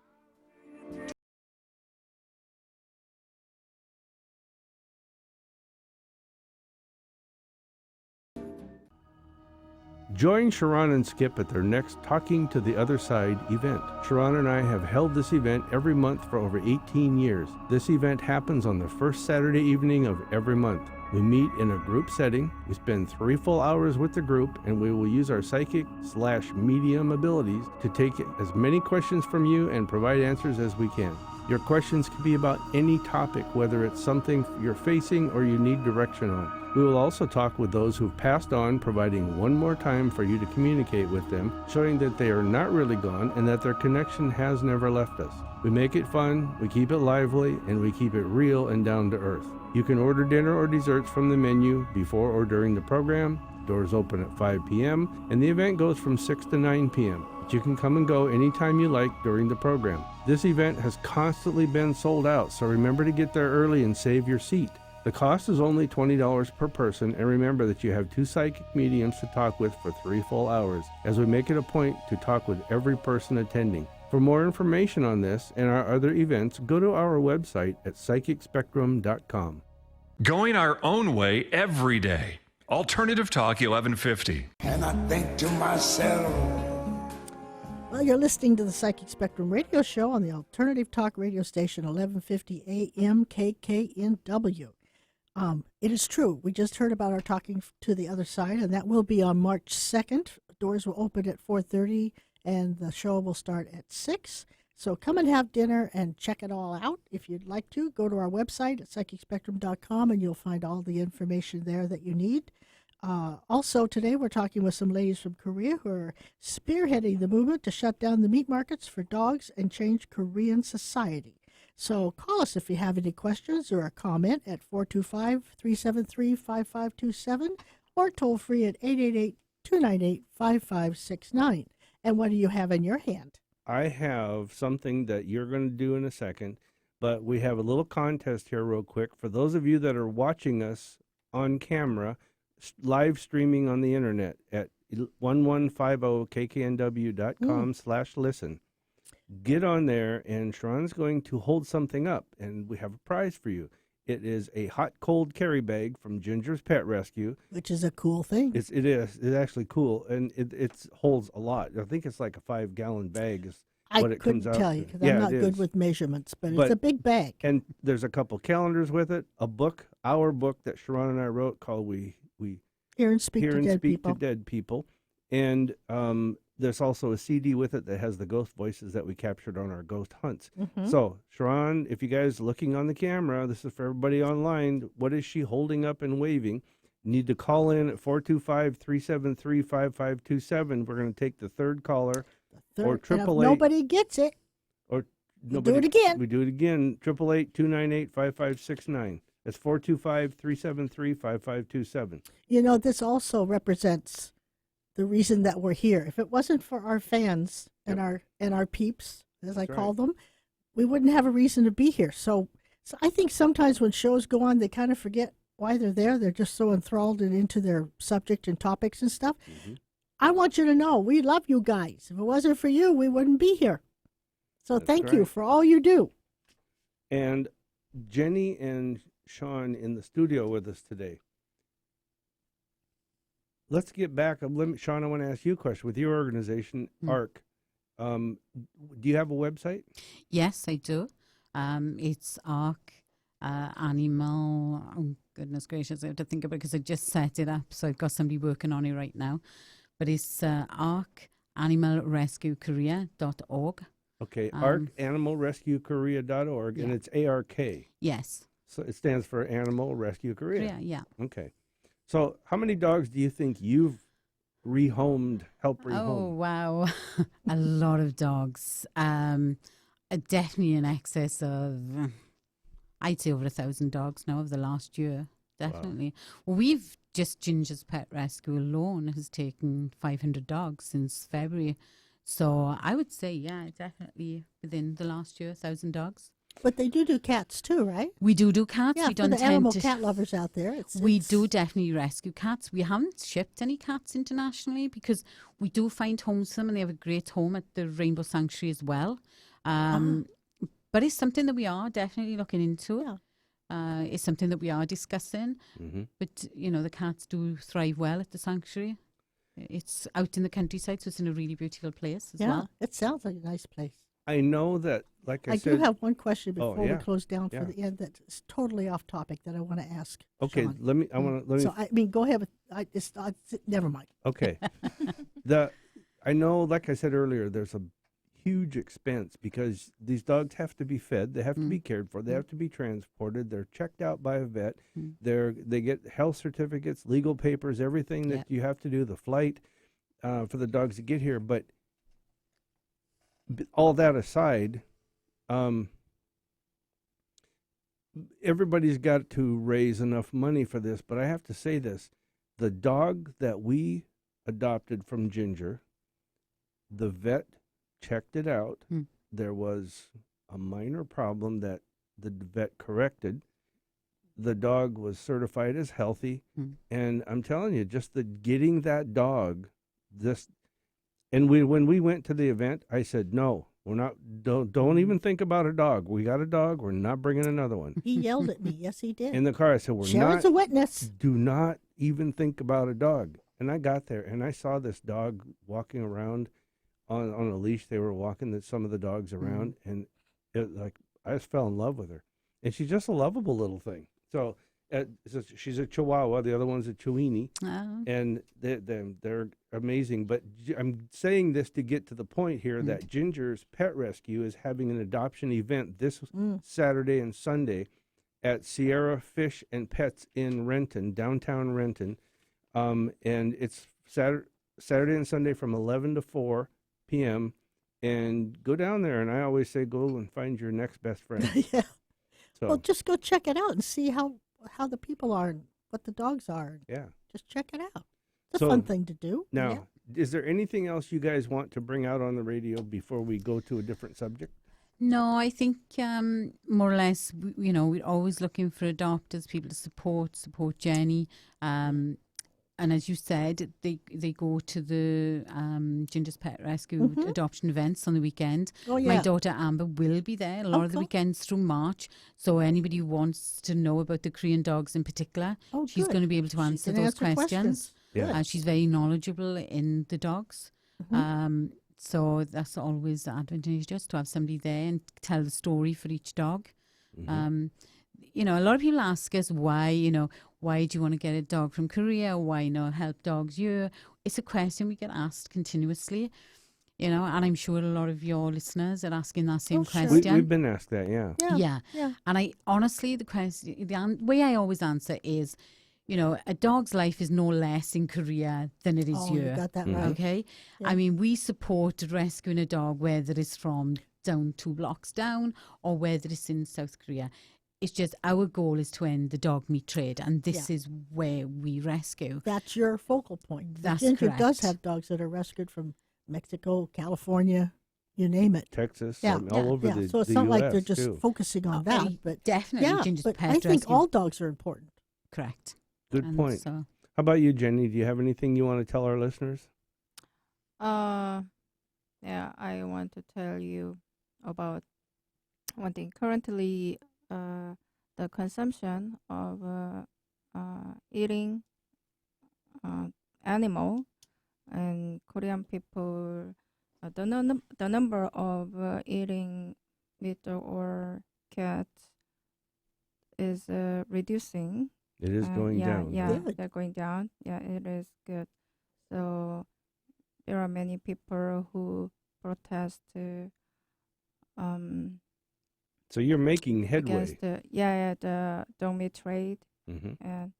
Join Sharon and Skip at their next Talking to the Other Side event. Sharon and I have held this event every month for over 18 years. This event happens on the first Saturday evening of every month. We meet in a group setting. We spend 3 full hours with the group, and we will use our psychic/medium abilities to take as many questions from you and provide answers as we can. Your questions can be about any topic, whether it's something you're facing or you need direction on. We will also talk with those who've passed on, providing one more time for you to communicate with them, showing that they are not really gone and that their connection has never left us. We make it fun, we keep it lively, and we keep it real and down to earth. You can order dinner or desserts from the menu before or during the program. Doors open at 5 p.m. and the event goes from 6 to 9 p.m. But you can come and go anytime you like during the program. This event has constantly been sold out, so remember to get there early and save your seat. The cost is only $20 per person, and remember that you have 2 psychic mediums to talk with for 3 full hours, as we make it a point to talk with every person attending. For more information on this and our other events, go to our website at psychicspectrum.com. Going our own way every day. Alternative Talk 1150. And I think to myself, Well, you're listening to the Psychic Spectrum radio show on the Alternative Talk radio station, 1150 AM KKNW. It is true. We just heard about our Talking to the Other Side, and that will be on March 2nd. Doors will open at 4:30, and the show will start at 6. So come and have dinner and check it all out. If you'd like to, go to our website at psychicspectrum.com, and you'll find all the information there that you need. Also, today we're talking with some ladies from Korea who are spearheading the movement to shut down the meat markets for dogs and change Korean society. So call us if you have any questions or a comment at 425-373-5527 or toll free at 888-298-5569. And what do you have in your hand? I have something that you're going to do in a second, but we have a little contest here real quick. For those of you that are watching us on camera, live streaming on the internet at 1150kknw.com/listen. Get on there, and Sharon's going to hold something up, and we have a prize for you. It is a hot cold carry bag from Ginger's Pet Rescue. Which is a cool thing. It is. It's actually cool, and it holds a lot. I think it's like a 5-gallon bag is I what it couldn't comes out tell to. you because Yeah, I'm not it good is. with measurements, but But- it's a big bag. And there's a couple calendars with it, a book, our book that Sharon and I wrote called We Hear and speak Hear to and Dead Speak People. to Dead People. And there's also a CD with it that has the ghost voices that we captured on our ghost hunts. So, Sharon, if you guys looking on the camera, this is for everybody online. What is she holding up and waving? You need to call in at 425-373-5527. We're going to take the third caller. Or And if 888. nobody gets it, Or we do it again. We do it again. 888-298-5569. That's 425-373-5527. You know, this also represents the reason that we're here. If it wasn't for our fans and our peeps, as I call them, we wouldn't have a reason to be here. So I think sometimes when shows go on, they kind of forget why they're there. They're just so enthralled and into their subject and topics and stuff. I want you to know we love you guys. If it wasn't for you, we wouldn't be here. So thank you for all you do. And Jenny and Sean in the studio with us today. Let's get back. Sean, I want to ask you a question. With your organization, ARC, do you have a website? Yes, I do. It's ARC Animal. Oh, goodness gracious, I have to think about it because I just set it up. So I've got somebody working on it right now. But it's arcanimalrescuekorea.org. Okay, arcanimalrescuekorea.org, and it's ARK. Yes. So it stands for Animal Rescue Korea. Yeah. Okay. So how many dogs do you think you've helped rehome? Oh, wow. A lot of dogs. Definitely in excess of, I'd say over 1,000 dogs now of the last year. Definitely. Wow. We've just Ginger's Pet Rescue alone has taken 500 dogs since February. So I would say, yeah, definitely within the last year, 1,000 dogs. But they do cats too, right? We do cats. Yeah, we for don't the tend animal to cat lovers out there. We do definitely rescue cats. We haven't shipped any cats internationally because we do find homes for them, and they have a great home at the Rainbow Sanctuary as well. But it's something that we are definitely looking into. Yeah. It's something that we are discussing. But, you know, the cats do thrive well at the sanctuary. It's out in the countryside, so it's in a really beautiful place as well. It sounds like a nice place. I know that, like I said... I do have one question before we close down for Yeah. the end that's totally off topic that I want to ask. Okay, Sean. let me... So, I mean, go ahead. Never mind. Okay. I know, like I said earlier, there's a huge expense because these dogs have to be fed, they have to be cared for, they have to be transported, they're checked out by a vet, they get health certificates, legal papers, everything that you have to do, the flight for the dogs to get here. But all that aside, everybody's got to raise enough money for this. But I have to say this, the dog that we adopted from Ginger, the vet checked it out. There was a minor problem that the vet corrected. The dog was certified as healthy. And I'm telling you, just getting that dog, when we went to the event, I said, no, we're not, don't even think about a dog. We got a dog. We're not bringing another one. He yelled at me. Yes, he did. In the car, I said, Sharon's a witness. Do not even think about a dog. And I got there and I saw this dog walking around on a leash. They were walking some of the dogs around, and I just fell in love with her. And she's just a lovable little thing. So she's a Chihuahua. The other one's a Chiweenie, and they're amazing. But I'm saying this to get to the point here that Ginger's Pet Rescue is having an adoption event this Saturday and Sunday at Sierra Fish and Pets in Renton, downtown Renton. And it's Saturday and Sunday from 11 to 4 p.m. And go down there. And I always say, go and find your next best friend. Yeah. So, well, just go check it out and see how the people are and what the dogs are. Yeah. Just check it out. It's a fun thing to do. Now, is there anything else you guys want to bring out on the radio before we go to a different subject? No, I think more or less, we're always looking for adopters, people to support Jenny. And as you said, they go to the Ginger's Pet Rescue adoption events on the weekend. Oh, yeah. My daughter Amber will be there a lot of the weekends through March. So anybody who wants to know about the Korean dogs in particular, she's going to be able to answer those questions. Yeah. She's very knowledgeable in the dogs. So that's always advantageous to have somebody there and tell the story for each dog. A lot of people ask us why why do you want to get a dog from Korea? Why not help dogs here? It's a question we get asked continuously, you know, and I'm sure a lot of your listeners are asking that same sure. question. We've been asked that, yeah. Yeah. And I honestly, way I always answer is, you know, a dog's life is no less in Korea than it is Oh, you here. got that right. Okay? Yeah. I mean, we support rescuing a dog, whether it's from down 2 blocks down or whether it's in South Korea. It's just our goal is to end the dog meat trade, and this is where we rescue. That's your focal point. That's Ginger does correct. have dogs that are rescued from Mexico, California, you name it. Texas, Yeah, all over the So it's the not like US they're just too. focusing on that, but Definitely, yeah, Ginger's but Pet I think Rescue. all dogs are important. Correct. Good And point. so- How about you, Jenny? Do you have anything you want to tell our listeners? Yeah, I want to tell you about one thing. Currently, the consumption of eating animal and Korean people, the number of eating meat or cat is reducing. It is going down. Yeah, Good. they're going down. Yeah, it is good. So there are many people who protest So you're making headway. against the dog meat trade, and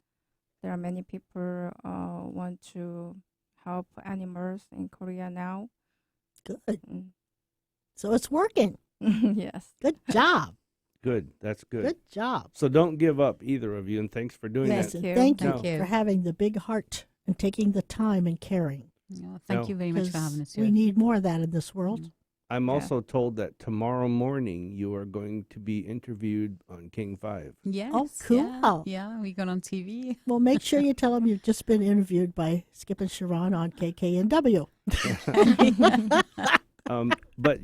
there are many people want to help animals in Korea now. Good. Mm. So it's working. Yes. Good job. Good. That's good. Good job. So don't give up, either of you, and thanks for doing Yes, that. and you. thank you Thank you. for having the big heart and taking the time and caring. Yeah, thank No. you very much for 'Cause having us we here. need more of that in this world. I'm Yeah. also told that tomorrow morning you are going to be interviewed on King 5. Yes. Oh, cool. Yeah, we got on TV. Well, make sure you tell them you've just been interviewed by Skip and Sharon on KKNW. But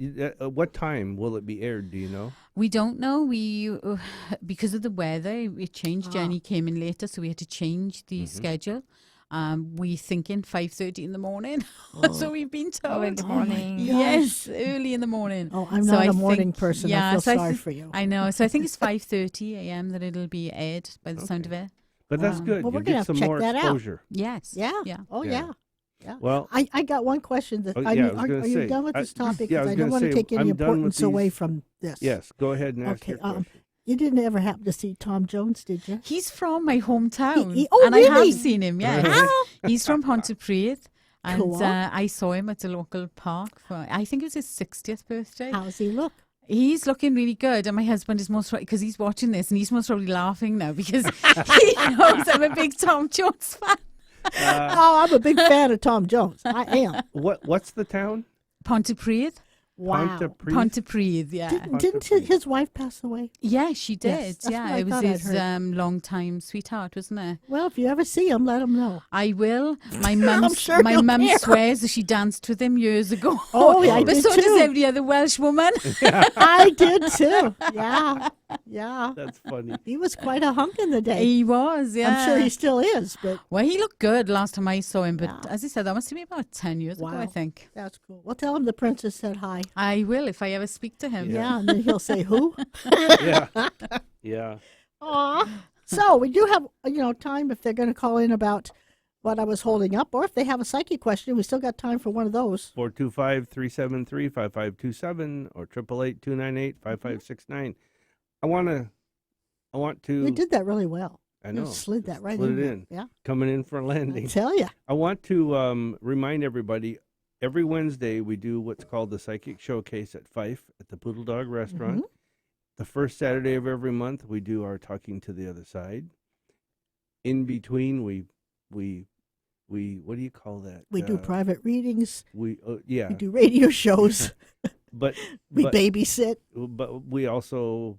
what time will it be aired? Do you know? We don't know. We because of the weather, it changed. Jenny came in later, so we had to change the schedule. We thinking 5:30 in the morning. So we've been told. Oh, in the morning. Yes, early in the morning. Oh, I'm So not I a morning think- person. yeah, I feel so sorry for you. I know. So I think it's 5:30 a.m. that it'll be aired by the sound of it. But that's good. Well, we're You gonna get have to some check more that out. exposure. Yes. Yeah. Yeah. Oh, Yeah. yeah. Yeah. Well, I got one question. That Oh, I yeah, mean, I was are gonna you say, done with I- this topic? yeah, I Because was I don't gonna want to say, take any I'm done with importance away these- from this. yes, go ahead and ask Okay. your question. You didn't ever happen to see Tom Jones, did you? He's from my hometown. Oh, and I really? have seen him, yes. He's from Pontypridd. And Cool. I saw him at a local park for, I think it was his 60th birthday. How does he look? He's looking really good. And my husband is most because he's watching this and he's most probably laughing now because he knows I'm a big Tom Jones fan. Oh, I'm a big fan of Tom Jones. I am. What's the town? Pontypridd. Wow. Pontypridd, yeah. Didn't his wife pass away? Yeah, she did. Yes, that's what yeah, I it was thought I'd his heard. long-time sweetheart, wasn't it? Well, if you ever see him, let him know. I will. My mum sure my you'll mum care. swears that she danced with him years ago. Oh, yeah, I but did so does too. every other Welsh woman. I did too. Yeah. Yeah. That's funny. He was quite a hunk in the day. He was, yeah. I'm sure he still is, but Well, he looked good last time I saw him, but Yeah. as I said, that must have been about 10 years ago, I Wow. think. that's cool. Well, tell him the princess said hi. I will if I ever speak to him. Yeah, and then he'll say who. Yeah. Yeah. Aw. So we do have time if they're going to call in about what I was holding up, or if they have a psychic question. We still got time for one of those. 425-373-5527 or 888-298-5569. I want to. You did that really well. I know. You slid that right Slid in. it there. in. Yeah, Coming in for a I landing. tell you. I want to remind everybody, every Wednesday we do what's called the Psychic Showcase at Fife at the Poodle Dog Restaurant. Mm-hmm. The first Saturday of every month we do our Talking to the Other Side. In between we what do you call that? We do private readings. Yeah. We do radio shows. But We but, babysit. but we also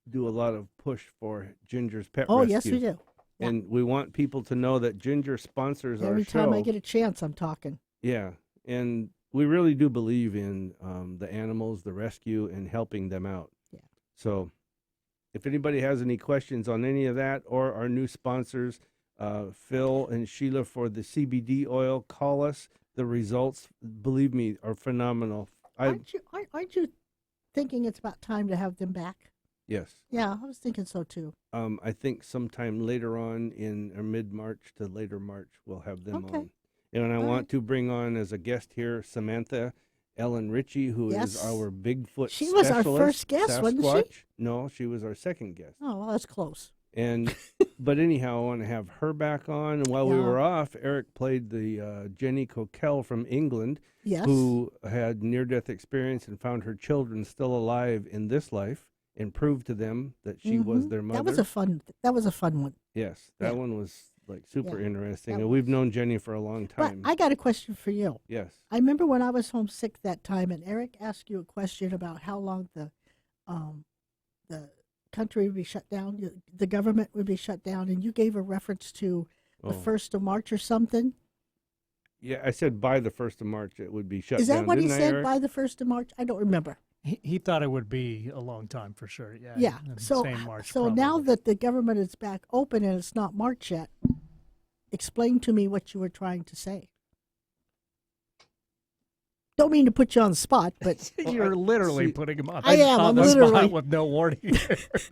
do a lot of push for Ginger's Pet Oh, Rescue. yes, we do. Yeah. And we want people to know that Ginger sponsors Every our show. time I get a chance, I'm talking. Yeah, and we really do believe in the animals, the rescue, and helping them out. Yeah. So if anybody has any questions on any of that or our new sponsors, Phil and Sheila for the CBD oil, call us. The results, believe me, are phenomenal. Aren't you thinking it's about time to have them back? Yes. Yeah, I was thinking so too. I think sometime later on in mid-March to later March, we'll have them Okay. on. And I All want right. to bring on as a guest here Samantha Ellen Ritchie, who is Yes. our Bigfoot She was our specialist, first guest, wasn't she? Sasquatch. No, she was our second guest. Oh, well, that's close. And but anyhow, I want to have her back on. And while we Yeah. were off, Eric played the Jenny Coquelle from England, Yes. who had near-death experience and found her children still alive in this life, and proved to them that she was their mother. That was a fun one. Yes, that Yeah. one was like super Yeah, interesting, that and we've was. known Jenny for a long But time. I got a question for you. Yes. I remember when I was homesick that time, and Eric asked you a question about how long the country would be shut down, the government would be shut down, and you gave a reference to the Oh. 1st of March or something. Yeah, I said by the 1st of March it would be shut Is down. that what he didn't I, said, Eric? by the 1st of March? I don't remember. He thought it would be a long time for sure. Yeah. Yeah. and So, same March, so now probably. that the government is back open and it's not March yet, explain to me what you were trying to say. Don't mean to put you on the spot, but You're literally see, putting him on, I am, on I'm the literally- spot with no warning.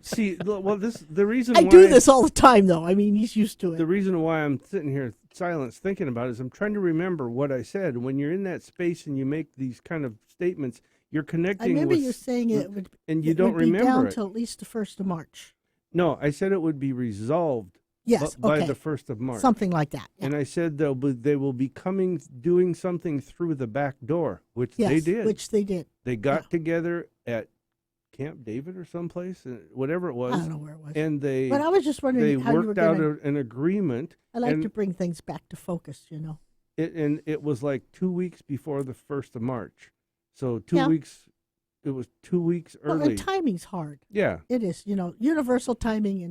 See, well, the reason I why do this all the time, though. I mean, he's used to the it. reason why I'm sitting here silent thinking about it is I'm trying to remember what I said. When you're in that space and you make these kind of statements, you're I connecting remember with, you saying it would, and you it don't would be remember down it. till at least the 1st of March. No, I said it would be resolved Yes, by okay. the 1st of March. Something like that. Yeah. And I said they will be doing something through the back door, which Yes, they did. which they did. They got together at Camp David or someplace, whatever it was. I don't know where it was. And they But I was just wondering they how you were worked out going to. an agreement. I like and to bring things back to focus, you know. it was like 2 weeks before the 1st of March. So Yeah. it was 2 weeks Well, early. and timing's hard. Yeah. It is, you know, universal timing.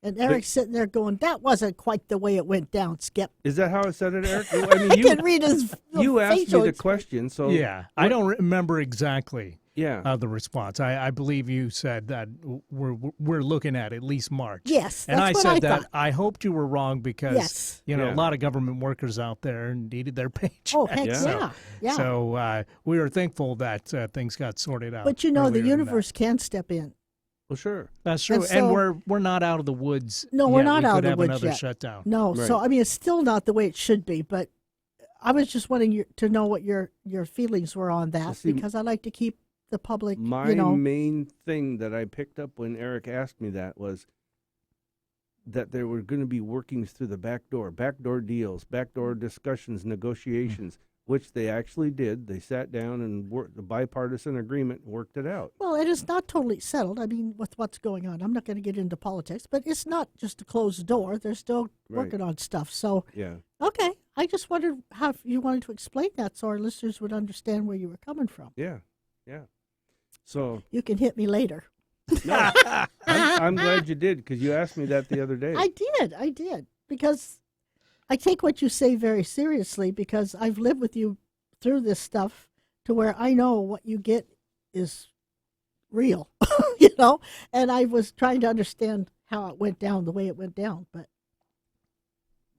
And Eric's sitting there going, that wasn't quite the way it went down, Skip. Is that how I said it, Eric? I mean, I can read his you asked me facial the expression. question, so Yeah, I don't remember exactly yeah. the response. I believe you said that we're looking at least March. Yes, and I that's what said I that thought. I hoped you were wrong because Yes. a Yeah. lot of government workers out there needed their paycheck. Oh, heck Yeah. yeah. So we were thankful that things got sorted out. But you know, the earlier than that. universe can step in. Well, sure. That's true, And and so- we're not out of the woods. No, we're yet. not we out could of the have woods another yet. shutdown. No, so Right. I mean, it's still not the way it should be. But I was just wanting to know what your feelings were on that, see, because I like to keep the public, My you know. main thing that I picked up when Eric asked me that was that there were going to be workings through the backdoor deals, backdoor discussions, negotiations, which they actually did. They sat down and worked the bipartisan agreement and worked it out. Well, it is not totally settled. I mean, with what's going on, I'm not going to get into politics, but it's not just a closed door. They're still Right. working on stuff. So, Yeah. okay, I just wondered how you wanted to explain that so our listeners would understand where you were coming from. Yeah. Yeah. So You can hit me later. no, I'm glad you did because you asked me that the other day. I did, because I take what you say very seriously, because I've lived with you through this stuff to where I know what you get is real, you know, and I was trying to understand how it went down the way it went down, but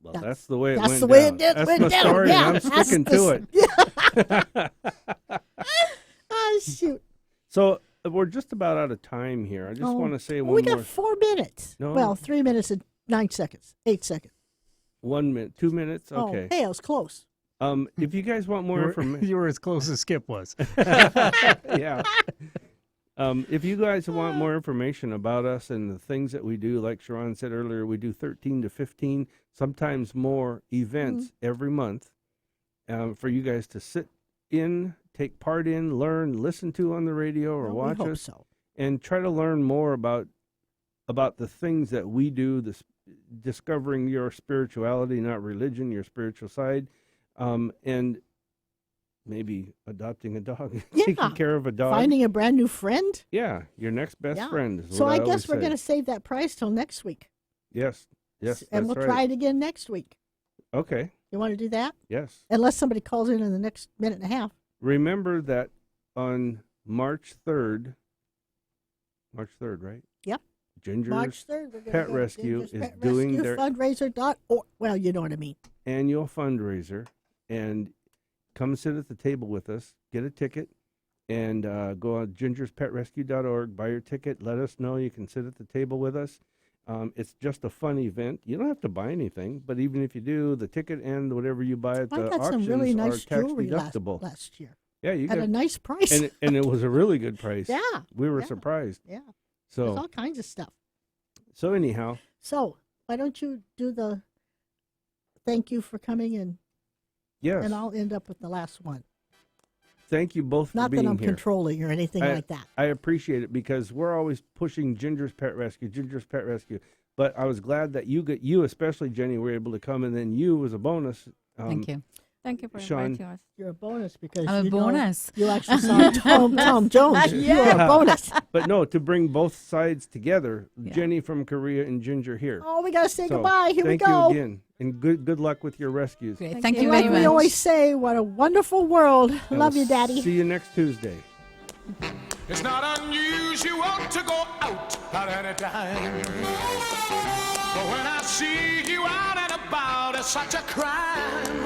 Well, That's- that's the way it that's went the way down. it did, That's went my down. story, Yeah, and I'm that's sticking to the- it. oh, shoot. So we're just about out of time here. I just want to say Well, one we more. got 4 minutes. No. Well, 3 minutes and 9 seconds, 8 seconds. 1 minute, 2 minutes. Okay. Oh, hey, I was close. If you guys want more information, You were as close as Skip was. yeah. If you guys want more information about us and the things that we do, like Sharon said earlier, we do 13 to 15, sometimes more events every month for you guys to sit in, take part in, learn, listen to on the radio or Well, watch we hope us, so. and try to learn more about the things that we do, discovering your spirituality, not religion, your spiritual side, and maybe adopting a dog, taking Yeah. care of a dog. Finding a brand new friend. Yeah, your next best Yeah. friend. Is So what I always guess we're say. going to save that price till next week. Yes, yes, And that's we'll right. try it again next week. Okay, You want to do that? yes. Unless somebody calls in the next minute and a half. Remember that on March 3rd, right? Yep. Ginger's March 3rd, we're going Pet Rescue is doing their fundraiser.org. Well, you know what I mean. annual fundraiser, and come sit at the table with us, get a ticket, And go on gingerspetrescue.org, buy your ticket, let us know. You can sit at the table with us. It's just a fun event. You don't have to buy anything, but even if you do, the ticket and whatever you buy at I the got some auctions really are nice tax jewelry deductible. last year Yeah, you at got a nice price. and it was a really good price. Yeah, We were yeah. surprised. Yeah, there's So all kinds of stuff. anyhow, So why don't you do the thank you for coming, and yes. I'll end up with the last one. Thank you both for Not being that I'm here. controlling or anything like that. I appreciate it because we're always pushing Ginger's Pet Rescue. But I was glad that you especially, Jenny, were able to come, and then you as a bonus. Thank you. Thank you for Sean. inviting us. You're a bonus because I'm a you know, bonus. you actually saw Tom Jones. You're a bonus. But no, to bring both sides together, Yeah. Jenny from Korea and Ginger here. Oh, we gotta say So, goodbye. Here we thank go. you again, and good luck with your rescues. Great. Thank Thank you. you Like very we much. always say, what a wonderful world. And Love we'll you, Daddy. See you next Tuesday. It's not unusual to go out at any time. But when I see you out and about, it's such a crime.